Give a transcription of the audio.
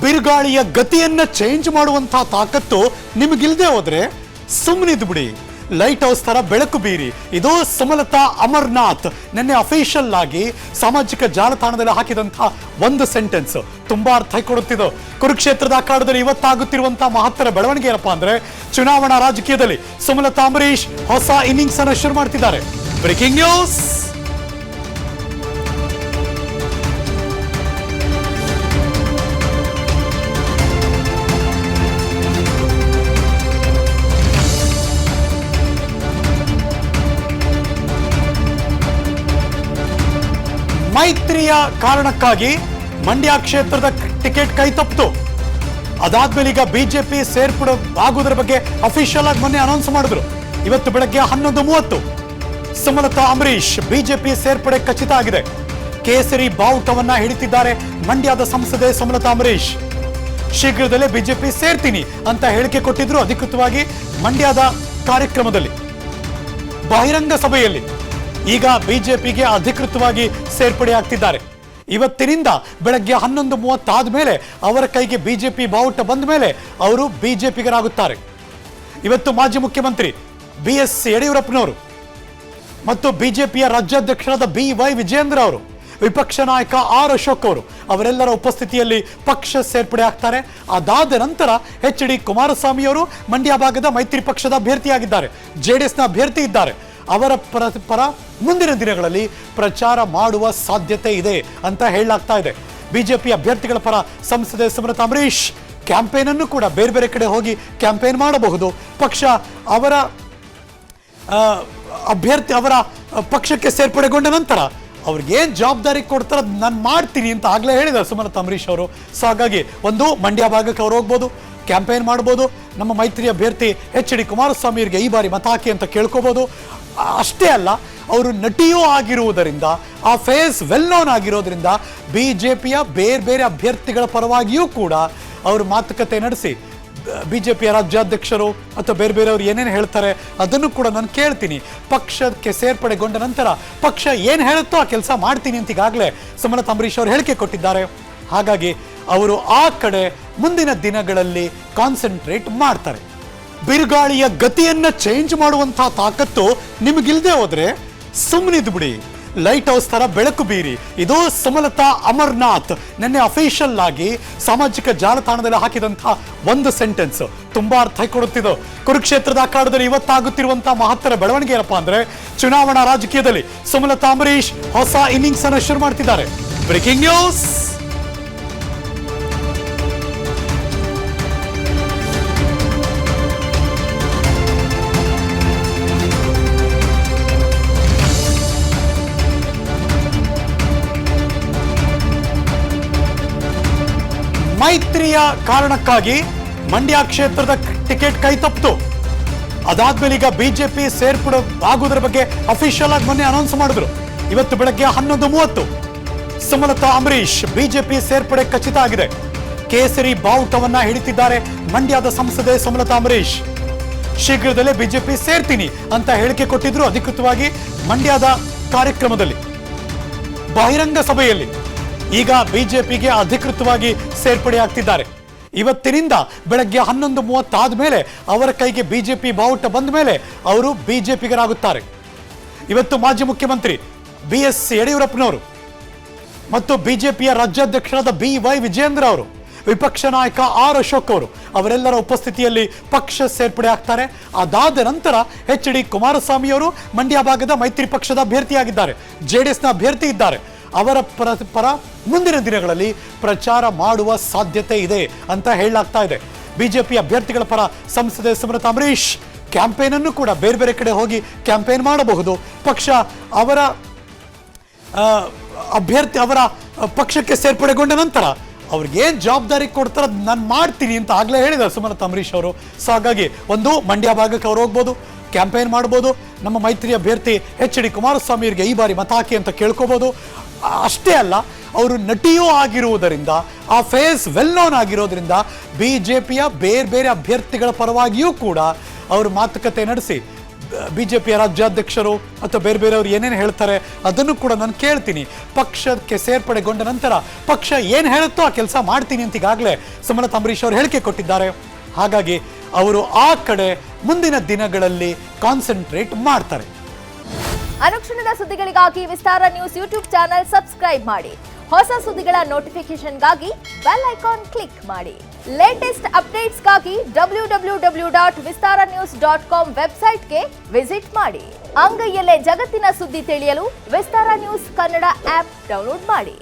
ಬಿರುಗಾಳಿಯ ಗತಿಯನ್ನ change ಮಾಡುವಂತಹ ತಾಕತ್ತು ನಿಮಗಿಲ್ದೆ ಹೋದ್ರೆ ಸುಮ್ಮನಿದ್ದು ಬಿಡಿ. ಲೈಟ್ ಹೌಸ್ ತರ ಬೆಳಕು ಬೀರಿ. ಇದು ಸುಮಲತಾ ಅಮರ್ನಾಥ್ ನಿನ್ನೆ ಅಫಿಷಿಯಲ್ ಆಗಿ ಸಾಮಾಜಿಕ ಜಾಲತಾಣದಲ್ಲಿ ಹಾಕಿದಂತಹ ಒಂದು ಸೆಂಟೆನ್ಸ್ ತುಂಬಾ ಅರ್ಥ ಕೊಡುತ್ತಿದ್ದು. ಕುರುಕ್ಷೇತ್ರದ ಅಖಾಡದಲ್ಲಿ ಇವತ್ತಾಗುತ್ತಿರುವಂತಹ ಮಹತ್ತರ ಬೆಳವಣಿಗೆ ಏನಪ್ಪಾ ಅಂದ್ರೆ, ಚುನಾವಣಾ ರಾಜಕೀಯದಲ್ಲಿ ಸುಮಲತಾ ಅಂಬರೀಶ್ ಹೊಸ ಇನ್ನಿಂಗ್ಸ್ ಅನ್ನು ಶುರು ಮಾಡ್ತಿದ್ದಾರೆ. Breaking news. ಮೈತ್ರಿಯ ಕಾರಣಕ್ಕಾಗಿ ಮಂಡ್ಯ ಕ್ಷೇತ್ರದ ಟಿಕೆಟ್ ಕೈ ತಪ್ಪಿತು. ಅದಾದ್ಮೇಲೆ ಈಗ ಬಿಜೆಪಿ ಸೇರ್ಪಡೆ ಆಗುವುದರ ಬಗ್ಗೆ ಅಫಿಷಿಯಲ್ ಆಗಿ ಮೊನ್ನೆ ಅನೌನ್ಸ್ ಮಾಡಿದ್ರು. ಇವತ್ತು ಬೆಳಗ್ಗೆ 11:30 ಸುಮಲತಾ ಅಂಬರೀಶ್ ಬಿಜೆಪಿ ಸೇರ್ಪಡೆ ಖಚಿತ ಆಗಿದೆ. ಕೇಸರಿ ಬಾವುಟವನ್ನ ಹಿಡಿತಿದ್ದಾರೆ ಮಂಡ್ಯದ ಸಂಸದೆ ಸುಮಲತಾ ಅಂಬರೀಶ್. ಶೀಘ್ರದಲ್ಲೇ ಬಿಜೆಪಿ ಸೇರ್ತೀನಿ ಅಂತ ಹೇಳಿಕೆ ಕೊಟ್ಟಿದ್ರು. ಅಧಿಕೃತವಾಗಿ ಮಂಡ್ಯದ ಕಾರ್ಯಕ್ರಮದಲ್ಲಿ ಬಹಿರಂಗ ಸಭೆಯಲ್ಲಿ ಈಗ ಬಿಜೆಪಿಗೆ ಅಧಿಕೃತವಾಗಿ ಸೇರ್ಪಡೆ ಆಗ್ತಿದ್ದಾರೆ. ಇವತ್ತಿನಿಂದ ಬೆಳಗ್ಗೆ 11:30 ಆದ್ಮೇಲೆ ಅವರ ಕೈಗೆ ಬಿಜೆಪಿ ಬಾವುಟ ಬಂದ ಮೇಲೆ ಅವರು ಬಿಜೆಪಿಗರಾಗುತ್ತಾರೆ. ಇವತ್ತು ಮಾಜಿ ಮುಖ್ಯಮಂತ್ರಿ BS ಯಡಿಯೂರಪ್ಪನವರು ಮತ್ತು ಬಿಜೆಪಿಯ ರಾಜ್ಯಾಧ್ಯಕ್ಷರಾದ BY ವಿಜಯೇಂದ್ರ ಅವರು, ವಿಪಕ್ಷ ನಾಯಕ R ಅಶೋಕ್ ಅವರು ಅವರೆಲ್ಲರ ಉಪಸ್ಥಿತಿಯಲ್ಲಿ ಪಕ್ಷ ಸೇರ್ಪಡೆ ಆಗ್ತಾರೆ. ಅದಾದ ನಂತರ HD ಕುಮಾರಸ್ವಾಮಿ ಅವರು ಮಂಡ್ಯ ಭಾಗದ ಮೈತ್ರಿ ಪಕ್ಷದ ಅಭ್ಯರ್ಥಿಯಾಗಿದ್ದಾರೆ. JDSನ ಅಭ್ಯರ್ಥಿ ಇದ್ದಾರೆ. ಅವರ ಪರ ಮುಂದಿನ ದಿನಗಳಲ್ಲಿ ಪ್ರಚಾರ ಮಾಡುವ ಸಾಧ್ಯತೆ ಇದೆ ಅಂತ ಹೇಳಲಾಗ್ತಾ ಇದೆ. ಬಿಜೆಪಿ ಅಭ್ಯರ್ಥಿಗಳ ಪರ ಸಂಸದೆ ಸುಮಲತಾ ಅಂಬರೀಶ್ ಕ್ಯಾಂಪೇನ್ ಅನ್ನು ಕೂಡ ಬೇರೆ ಬೇರೆ ಕಡೆ ಹೋಗಿ ಕ್ಯಾಂಪೇನ್ ಮಾಡಬಹುದು. ಪಕ್ಷ ಅವರ ಅಭ್ಯರ್ಥಿ ಅವರ ಪಕ್ಷಕ್ಕೆ ಸೇರ್ಪಡೆಗೊಂಡ ನಂತರ ಅವ್ರಿಗೆ ಏನ್ ಜವಾಬ್ದಾರಿ ಕೊಡ್ತಾರ ನಾನು ಮಾಡ್ತೀನಿ ಅಂತ ಆಗ್ಲೇ ಹೇಳಿದ್ದಾರೆ ಸುಮಲತಾ ಅಂಬರೀಶ್ ಅವರು. ಸೊ ಹಾಗಾಗಿ ಒಂದು ಮಂಡ್ಯ ಭಾಗಕ್ಕೆ ಅವ್ರು ಹೋಗ್ಬೋದು, ಕ್ಯಾಂಪೇನ್ ಮಾಡ್ಬೋದು. ನಮ್ಮ ಮೈತ್ರಿ ಅಭ್ಯರ್ಥಿ HD ಕುಮಾರಸ್ವಾಮಿ ಅವರಿಗೆ ಈ ಬಾರಿ ಮತ ಹಾಕಿ ಅಂತ ಕೇಳ್ಕೋಬಹುದು. ಅಷ್ಟೇ ಅಲ್ಲ, ಅವರು ನಟಿಯೂ ಆಗಿರುವುದರಿಂದ, ಆ ಫೇಸ್ ವೆಲ್ ನೋನ್ ಆಗಿರೋದ್ರಿಂದ ಬಿಜೆಪಿಯ ಬೇರೆ ಬೇರೆ ಅಭ್ಯರ್ಥಿಗಳ ಪರವಾಗಿಯೂ ಕೂಡ ಅವರು ಮಾತುಕತೆ ನಡೆಸಿ ಬಿಜೆಪಿಯ ರಾಜ್ಯಾಧ್ಯಕ್ಷರು ಅಥವಾ ಬೇರೆ ಬೇರೆಯವರು ಏನೇನು ಹೇಳ್ತಾರೆ ಅದನ್ನು ಕೂಡ ನಾನು ಕೇಳ್ತೀನಿ. ಪಕ್ಷಕ್ಕೆ ಸೇರ್ಪಡೆಗೊಂಡ ನಂತರ ಪಕ್ಷ ಏನು ಹೇಳುತ್ತೋ ಆ ಕೆಲಸ ಮಾಡ್ತೀನಿ ಅಂತ ಈಗಾಗಲೇ ಸುಮಲತಾ ಅಂಬರೀಶ್ ಅವರು ಹೇಳಿಕೆ ಕೊಟ್ಟಿದ್ದಾರೆ. ಹಾಗಾಗಿ ಅವರು ಆ ಕಡೆ ಮುಂದಿನ ದಿನಗಳಲ್ಲಿ ಕಾನ್ಸಂಟ್ರೇಟ್ ಮಾಡ್ತಾರೆ. ಬಿರುಗಾಳಿಯ ಗತಿಯನ್ನ ಚೇಂಜ್ ಮಾಡುವಂತಹ ತಾಕತ್ತು ನಿಮಗಿಲ್ದೆ ಹೋದ್ರೆ ಸುಮ್ಮನಿದ್ದು ಬಿಡಿ. ಲೈಟ್ ಹೌಸ್ ತರ ಬೆಳಕು ಬೀರಿ. ಇದು ಸುಮಲತಾ ಅಮರ್ನಾಥ್ ನಿನ್ನೆ ಅಫಿಷಿಯಲ್ ಆಗಿ ಸಾಮಾಜಿಕ ಜಾಲತಾಣದಲ್ಲಿ ಹಾಕಿದಂತಹ ಒಂದು ಸೆಂಟೆನ್ಸ್ ತುಂಬಾ ಅರ್ಥ ಕೊಡುತ್ತಿದ್ದು. ಕುರುಕ್ಷೇತ್ರದ ಅಖಾಡದಲ್ಲಿ ಇವತ್ತಾಗುತ್ತಿರುವಂತಹ ಮಹತ್ತರ ಬೆಳವಣಿಗೆ ಏನಪ್ಪಾ ಅಂದ್ರೆ, ಚುನಾವಣಾ ರಾಜಕೀಯದಲ್ಲಿ ಸುಮಲತಾ ಅಂಬರೀಶ್ ಹೊಸ ಇನ್ನಿಂಗ್ಸ್ ಅನ್ನು ಶುರು ಮಾಡ್ತಿದ್ದಾರೆ. Breaking news. ಮೈತ್ರಿಯ ಕಾರಣಕ್ಕಾಗಿ ಮಂಡ್ಯ ಕ್ಷೇತ್ರದ ಟಿಕೆಟ್ ಕೈ ತಪ್ಪಿತು. ಅದಾದ್ಮೇಲೆ ಈಗ ಬಿಜೆಪಿ ಸೇರ್ಪಡೆ ಆಗುವುದರ ಬಗ್ಗೆ ಅಫಿಷಿಯಲ್ ಆಗಿ ಮೊನ್ನೆ ಅನೌನ್ಸ್ ಮಾಡಿದ್ರು. ಇವತ್ತು ಬೆಳಗ್ಗೆ 11:30 ಸುಮಲತಾ ಅಂಬರೀಶ್ ಬಿಜೆಪಿ ಸೇರ್ಪಡೆ ಖಚಿತ ಆಗಿದೆ. ಕೇಸರಿ ಬಾವುಟವನ್ನ ಹಿಡಿತಿದ್ದಾರೆ ಮಂಡ್ಯದ ಸಂಸದೆ ಸುಮಲತಾ ಅಂಬರೀಶ್. ಶೀಘ್ರದಲ್ಲೇ ಬಿಜೆಪಿ ಸೇರ್ತೀನಿ ಅಂತ ಹೇಳಿಕೆ ಕೊಟ್ಟಿದ್ರು. ಅಧಿಕೃತವಾಗಿ ಮಂಡ್ಯದ ಕಾರ್ಯಕ್ರಮದಲ್ಲಿ ಬಹಿರಂಗ ಸಭೆಯಲ್ಲಿ ಈಗ ಬಿಜೆಪಿಗೆ ಅಧಿಕೃತವಾಗಿ ಸೇರ್ಪಡೆ ಆಗ್ತಿದ್ದಾರೆ. ಇವತ್ತಿನಿಂದ ಬೆಳಗ್ಗೆ 11:30 ಆದ್ಮೇಲೆ ಅವರ ಕೈಗೆ ಬಿಜೆಪಿ ಬಾವುಟ ಬಂದ ಮೇಲೆ ಅವರು ಬಿಜೆಪಿಗರಾಗುತ್ತಾರೆ. ಇವತ್ತು ಮಾಜಿ ಮುಖ್ಯಮಂತ್ರಿ BS ಯಡಿಯೂರಪ್ಪನವರು ಮತ್ತು ಬಿಜೆಪಿಯ ರಾಜ್ಯಾಧ್ಯಕ್ಷರಾದ BY ವಿಜಯೇಂದ್ರ ಅವರು, ವಿಪಕ್ಷ ನಾಯಕ R ಅಶೋಕ್ ಅವರು ಅವರೆಲ್ಲರ ಉಪಸ್ಥಿತಿಯಲ್ಲಿ ಪಕ್ಷ ಸೇರ್ಪಡೆ ಆಗ್ತಾರೆ. ಅದಾದ ನಂತರ HD ಕುಮಾರಸ್ವಾಮಿ ಅವರು ಮಂಡ್ಯ ಭಾಗದ ಮೈತ್ರಿ ಪಕ್ಷದ ಅಭ್ಯರ್ಥಿಯಾಗಿದ್ದಾರೆ. JDSನ ಅಭ್ಯರ್ಥಿ ಇದ್ದಾರೆ. ಅವರ ಪರ ಮುಂದಿನ ದಿನಗಳಲ್ಲಿ ಪ್ರಚಾರ ಮಾಡುವ ಸಾಧ್ಯತೆ ಇದೆ ಅಂತ ಹೇಳಲಾಗ್ತಾ ಇದೆ. ಬಿಜೆಪಿ ಅಭ್ಯರ್ಥಿಗಳ ಪರ ಸಂಸದೆ ಸುಮಲತಾ ಅಂಬರೀಶ್ ಕ್ಯಾಂಪೇನ್ ಅನ್ನು ಕೂಡ ಬೇರೆ ಬೇರೆ ಕಡೆ ಹೋಗಿ ಕ್ಯಾಂಪೇನ್ ಮಾಡಬಹುದು. ಪಕ್ಷ ಅವರ ಅಭ್ಯರ್ಥಿ ಅವರ ಪಕ್ಷಕ್ಕೆ ಸೇರ್ಪಡೆಗೊಂಡ ನಂತರ ಅವ್ರಿಗೆ ಏನ್ ಜವಾಬ್ದಾರಿ ಕೊಡ್ತಾರ ನಾನು ಮಾಡ್ತೀನಿ ಅಂತ ಆಗ್ಲೇ ಹೇಳಿದ್ದಾರೆ ಸುಮಲತಾ ಅಂಬರೀಶ್ ಅವರು. ಸೊ ಹಾಗಾಗಿ ಒಂದು ಮಂಡ್ಯ ಭಾಗಕ್ಕೆ ಅವ್ರು ಹೋಗ್ಬೋದು, ಕ್ಯಾಂಪೇನ್ ಮಾಡ್ಬೋದು. ನಮ್ಮ ಮೈತ್ರಿ ಅಭ್ಯರ್ಥಿ HD ಕುಮಾರಸ್ವಾಮಿ ಅವರಿಗೆ ಈ ಬಾರಿ ಮತ ಹಾಕಿ ಅಂತ ಕೇಳ್ಕೋಬಹುದು. ಅಷ್ಟೇ ಅಲ್ಲ, ಅವರು ನಟಿಯೂ ಆಗಿರುವುದರಿಂದ, ಆ ಫೇಸ್ ವೆಲ್ ನೋನ್ ಆಗಿರೋದ್ರಿಂದ ಬಿಜೆಪಿಯ ಬೇರೆ ಬೇರೆ ಅಭ್ಯರ್ಥಿಗಳ ಪರವಾಗಿಯೂ ಕೂಡ ಅವರು ಮಾತುಕತೆ ನಡೆಸಿ ಬಿಜೆಪಿಯ ರಾಜ್ಯಾಧ್ಯಕ್ಷರು ಅಥವಾ ಬೇರೆ ಬೇರೆಯವರು ಏನೇನು ಹೇಳ್ತಾರೆ ಅದನ್ನು ಕೂಡ ನಾನು ಕೇಳ್ತೀನಿ. ಪಕ್ಷಕ್ಕೆ ಸೇರ್ಪಡೆಗೊಂಡ ನಂತರ ಪಕ್ಷ ಏನು ಹೇಳುತ್ತೋ ಆ ಕೆಲಸ ಮಾಡ್ತೀನಿ ಅಂತ ಈಗಾಗಲೇ ಸುಮಲತಾ ಅಂಬರೀಶ್ ಅವರು ಹೇಳಿಕೆ ಕೊಟ್ಟಿದ್ದಾರೆ. ಹಾಗಾಗಿ ಅವರು ಆ ಕಡೆ ಮುಂದಿನ ದಿನಗಳಲ್ಲಿ ಕಾನ್ಸಂಟ್ರೇಟ್ ಮಾಡ್ತಾರೆ. ಅನುಕ್ಷಣದ ಸುದ್ದಿಗಳಿಗಾಗಿ ವಿಸ್ತಾರ ನ್ಯೂಸ್ ಯೂಟ್ಯೂಬ್ ಚಾನೆಲ್ ಸಬ್ಸ್ಕ್ರೈಬ್ ಮಾಡಿ. ಹೊಸ ಸುದ್ದಿಗಳ ನೋಟಿಫಿಕೇಶನ್ಗಾಗಿ ಬೆಲ್ ಐಕಾನ್ ಕ್ಲಿಕ್ ಮಾಡಿ. ಲೇಟೆಸ್ಟ್ ಅಪ್ಡೇಟ್ಸ್ಗಾಗಿ www.vistaranews.com ವೆಬ್ಸೈಟ್ಗೆ ವಿಸಿಟ್ ಮಾಡಿ. ಅಂಗೈಯಲ್ಲೇ ಜಗತ್ತಿನ ಸುದ್ದಿ ತಿಳಿಯಲು ವಿಸ್ತಾರ ನ್ಯೂಸ್ ಕನ್ನಡ ಆಪ್ ಡೌನ್ಲೋಡ್ ಮಾಡಿ.